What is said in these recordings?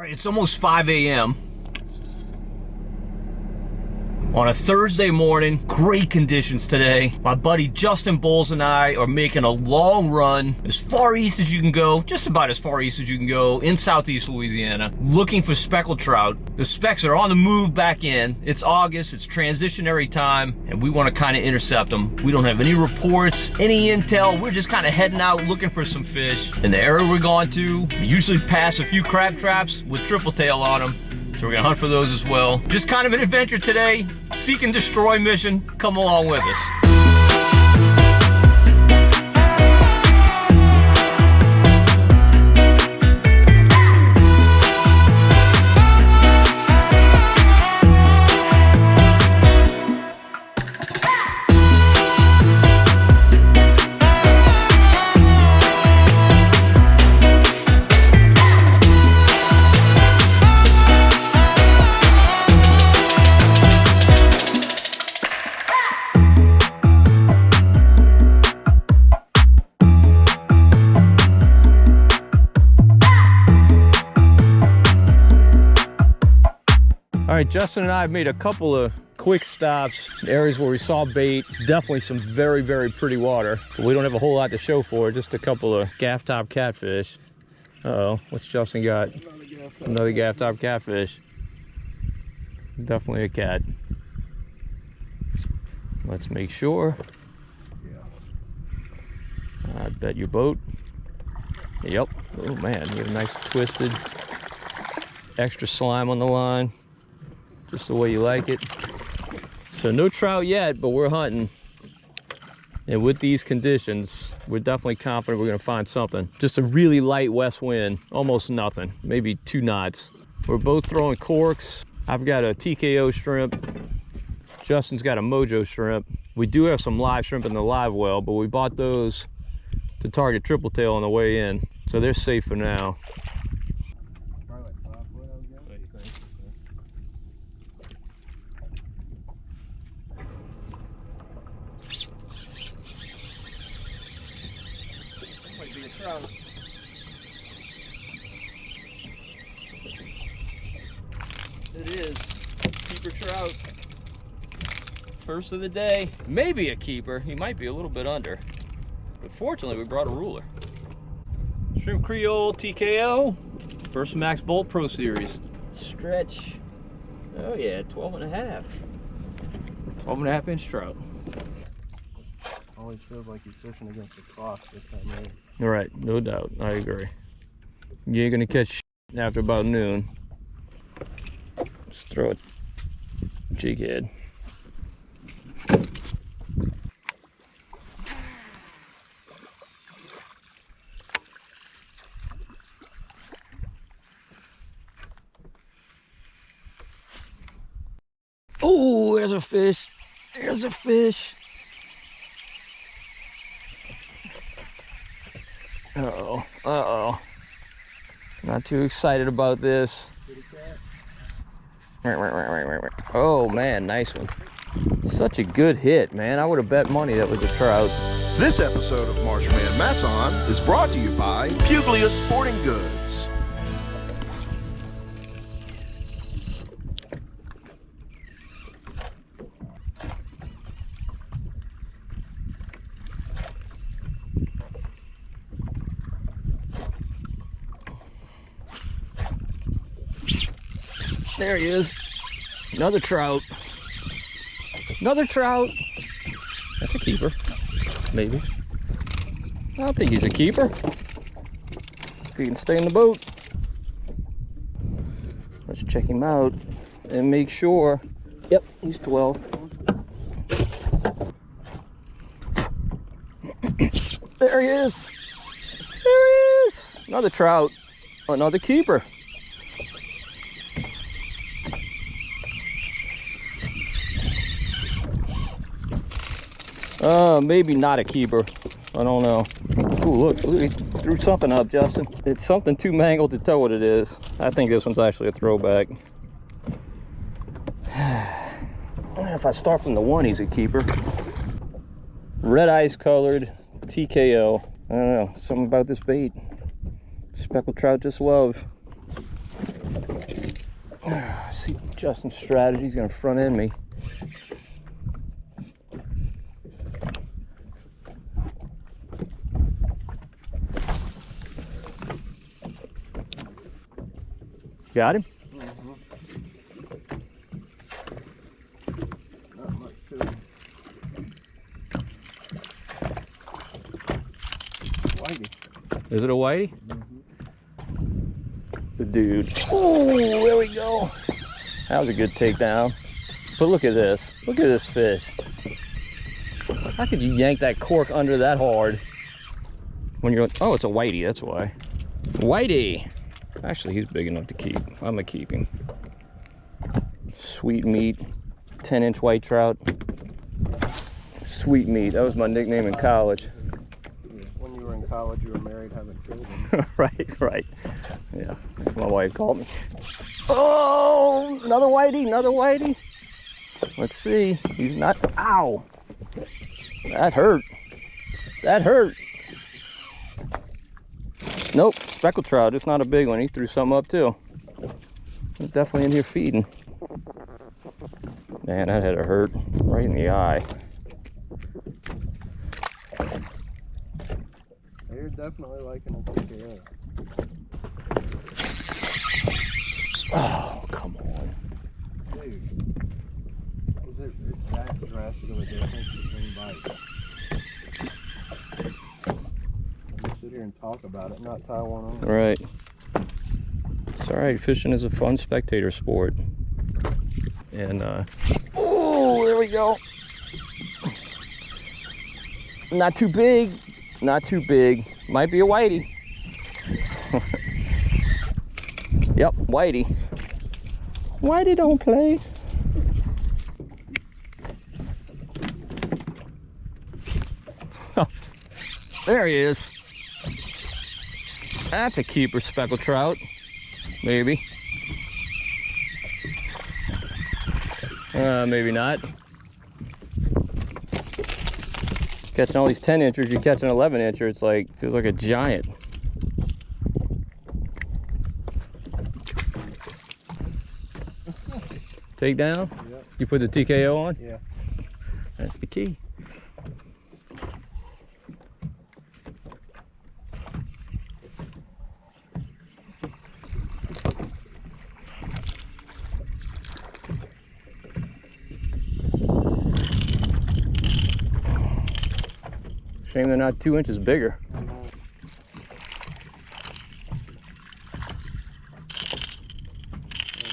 All right, it's almost 5 a.m. on a Thursday morning. Great conditions today. My buddy Justin Bowles and I are making a long run as far east as you can go, just about as far east as you can go in southeast Louisiana, looking for speckled trout. The specks are on the move back in. It's August, it's transitionary time, and we want to kind of intercept them. We don't have any reports, any intel. We're just kind of heading out looking for some fish. In the area we're going to, we usually pass a few crab traps with triple tail on them. So we're gonna hunt for those as well. Just kind of an adventure today. Seek and destroy mission. Come along with us. All right, Justin and I have made a couple of quick stops, areas where we saw bait, definitely some very, very pretty water. But we don't have a whole lot to show for it, just a couple of gaff top catfish. Uh-oh, what's Justin got? Another gaff top catfish. Definitely a cat. Let's make sure. I bet your boat. Yep. Oh man, you have a nice twisted, extra slime on the line. Just the way you like it. So no trout yet, but we're hunting. And with these conditions, we're definitely confident we're gonna find something. Just a really light west wind, almost nothing, maybe 2 knots. We're both throwing corks. I've got a TKO shrimp. Justin's got a Mojo shrimp. We do have some live shrimp in the live well, but we bought those to target triple tail on the way in. So they're safe for now. It is keeper trout. First of the day. Maybe a keeper. He might be a little bit under. But fortunately, we brought a ruler. Shrimp Creole TKO. First Max Bolt Pro Series. Stretch. Oh yeah, 12 and a half. 12 and a half inch trout. Always feels like you're fishing against the clock this time of year. All right, no doubt. I agree. You ain't gonna catch after about noon. Just throw a jig head. Oh, there's a fish. There's a fish. Uh-oh, uh-oh. Not too excited about this. Oh man, nice one. Such a good hit, man. I would have bet money that was a trout. This episode of Marshman Masson is brought to you by Puglia Sporting Goods. There he is. Another trout. Another trout. That's a keeper. Maybe. I don't think he's a keeper. If he can stay in the boat. Let's check him out and make sure. Yep, he's 12. There he is. There he is. Another trout. Another keeper. Maybe not a keeper. I don't know. Ooh, look, he threw something up, Justin. It's something too mangled to tell what it is. I think this one's actually a throwback. If I start from the one, he's a keeper. Red ice colored TKO. I don't know, something about this bait. Speckled trout just love. See Justin's strategy. He's gonna front end me. Got him? Mm-hmm. Not much to him. Whitey. Is it a whitey? Mm-hmm. The dude. Oh, there we go. That was a good takedown. But look at this. Look at this fish. How could you yank that cork under that hard? When you're, oh, it's a whitey, that's why. Whitey. Actually, he's big enough to keep. I'm gonna keep him. Sweet meat, 10-inch white trout. Sweet meat, that was my nickname in college. When you were in college, you were married, having children. Right. Yeah, that's what my wife called me. Oh, another whitey. Let's see, he's not, ow. That hurt. Nope, speckled trout, just not a big one. He threw something up too. He's definitely in here feeding. Man, that had to hurt right in the eye. You're definitely liking a TKO. Oh, come on. Dude, it's that drastic of a difference between bites. Sit here and talk about it, not tie one on. Right. It's all right. Fishing is a fun spectator sport. And oh, there we go. Not too big. Might be a whitey. Yep, whitey. Whitey don't play. There he is. That's a keeper speckled trout, maybe. Maybe not. Catching all these 10-inchers, you catch an 11-incher, it's like, feels like a giant. Take down? Yep. You put the TKO on? Yeah. That's the key. Shame they're not 2 inches bigger.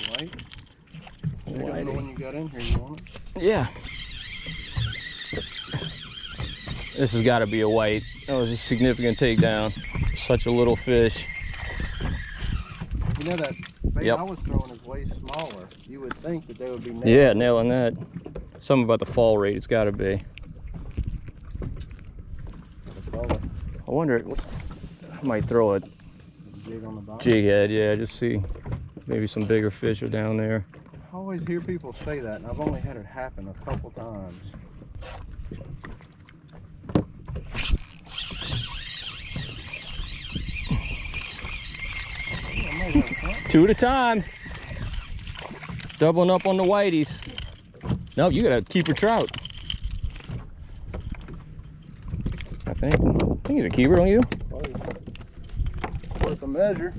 White? White. The one you got in here, you want it? Yeah. This has got to be a white. That was a significant takedown. Such a little fish. You know that bait Yep. I was throwing is way smaller. You would think that they would be nailing. Yeah, nailing that. Something about the fall rate, it's got to be. I wonder, I might throw a Jig on the bottom. jig head, yeah, just see. Maybe some bigger fish are down there. I always hear people say that, and I've only had it happen a couple times. Two at a time. Doubling up on the whiteys. No, you got a keeper trout. I think he's a keeper, don't you? Worth a measure.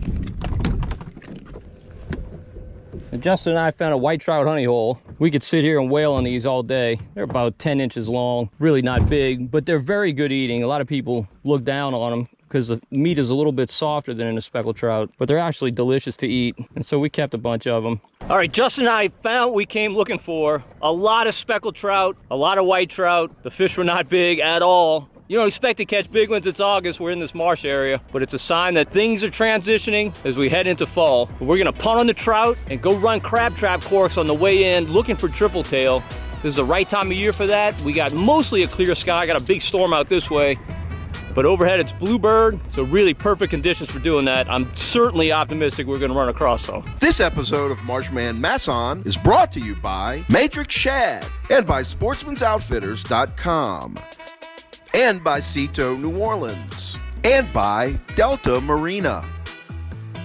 And Justin and I found a white trout honey hole. We could sit here and whale on these all day. They're about 10 inches long, really not big, but they're very good eating. A lot of people look down on them because the meat is a little bit softer than in a speckled trout, but they're actually delicious to eat. And so we kept a bunch of them. All right, Justin and I found what we came looking for. A lot of speckled trout, a lot of white trout. The fish were not big at all. You don't expect to catch big ones. It's August, we're in this marsh area, but it's a sign that things are transitioning as we head into fall. But we're gonna punt on the trout and go run crab trap corks on the way in, looking for triple tail. This is the right time of year for that. We got mostly a clear sky, got a big storm out this way, but overhead it's bluebird, so really perfect conditions for doing that. I'm certainly optimistic we're gonna run across some. This episode of Marshman Masson is brought to you by Matrix Shad and by Sportsman'sOutfitters.com. And by Cito New Orleans. And by Delta Marina.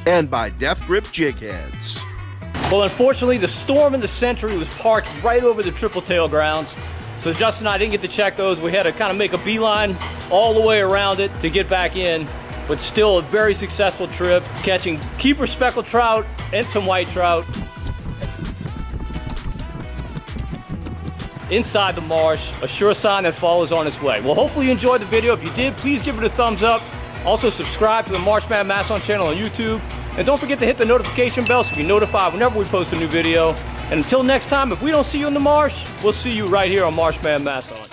And by Death Grip Jig Heads. Well, unfortunately, the storm and the Century was parked right over the triple tail grounds. So Justin and I didn't get to check those. We had to kind of make a beeline all the way around it to get back in. But still a very successful trip, catching keeper speckled trout and some white trout inside the marsh, a sure sign that fall is on its way. Well, hopefully you enjoyed the video. If you did, please give it a thumbs up. Also subscribe to the Marshman Masson channel on YouTube. And don't forget to hit the notification bell so you can be notified whenever we post a new video. And until next time, if we don't see you in the marsh, we'll see you right here on Marshman Masson.